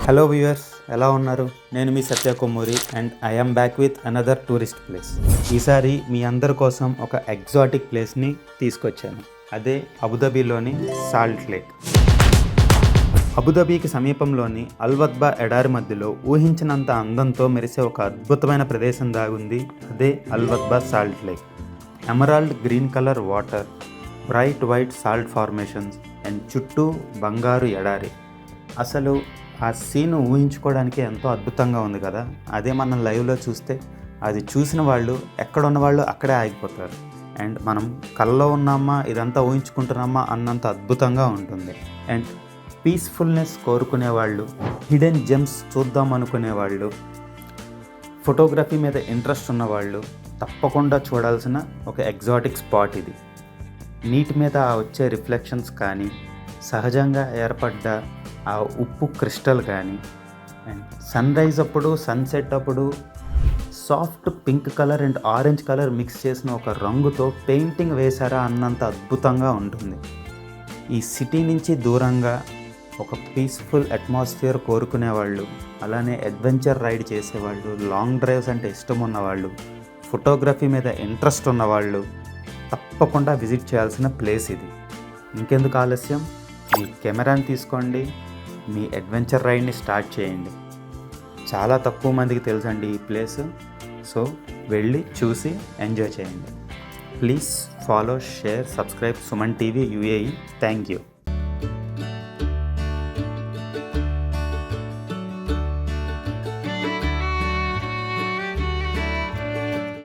Hello viewers, ఎలా ఉన్నారు? నేను మీ Satya Kommuri and I am back with another tourist place. ఈసారి మీ అందరి కోసం ఒక ఎగ్జాటిక్ ప్లేస్ని తీసుకొచ్చాను. అదే అబుదాబిలోని సాల్ట్ లేక్. అబుదాబికి సమీపంలోని అల్వత్బా ఎడారి మధ్యలో ఊహించినంత అందంతో మెరిసే ఒక అద్భుతమైన ప్రదేశం దాగుంది. అదే Al Wathba salt lake. Emerald green colour water, bright white salt formations and చుట్టూ బంగారు ఎడారి. అసలు ఆ సీన్ ఊహించుకోవడానికి ఎంతో అద్భుతంగా ఉంది కదా. అదే మనం లైవ్లో చూస్తే అది చూసిన వాళ్ళు ఎక్కడున్న వాళ్ళు అక్కడే ఆగిపోతారు. అండ్ మనం కల్లో ఉన్నామా, ఇదంతా ఊహించుకుంటున్నామా అన్నంత అద్భుతంగా ఉంటుంది. అండ్ పీస్ఫుల్నెస్ కోరుకునేవాళ్ళు, హిడెన్ జెమ్స్ చూద్దాం అనుకునేవాళ్ళు, ఫోటోగ్రఫీ మీద ఇంట్రెస్ట్ ఉన్నవాళ్ళు తప్పకుండా చూడాల్సిన ఒక ఎగ్జాటిక్ స్పాట్ ఇది. నీటి మీద వచ్చే రిఫ్లెక్షన్స్ కానీ, సహజంగా ఏర్పడ్డ ఆ ఉప్పు క్రిస్టల్ కానీ, అండ్ సన్ రైజ్ అప్పుడు, సన్సెట్ అప్పుడు soft pink colour and orange colour mix చేసిన ఒక రంగుతో పెయింటింగ్ వేశారా అన్నంత అద్భుతంగా ఉంటుంది. ఈ సిటీ నుంచి దూరంగా ఒక పీస్ఫుల్ అట్మాస్ఫియర్ కోరుకునేవాళ్ళు, అలానే అడ్వెంచర్ రైడ్ చేసేవాళ్ళు, లాంగ్ డ్రైవ్స్ అంటే ఇష్టం ఉన్నవాళ్ళు, ఫోటోగ్రఫీ మీద ఇంట్రెస్ట్ ఉన్నవాళ్ళు తప్పకుండా విజిట్ చేయాల్సిన ప్లేస్ ఇది. ఇంకెందుకు ఆలస్యం, మీ కెమెరాని తీసుకోండి, మీ అడ్వెంచర్ రైడ్ని స్టార్ట్ చేయండి. చాలా తక్కువ మందికి తెలుసండి ఈ ప్లేస్. సో వెళ్ళి చూసి ఎంజాయ్ చేయండి. Please follow, share, subscribe Suman TV UAE. Thank you.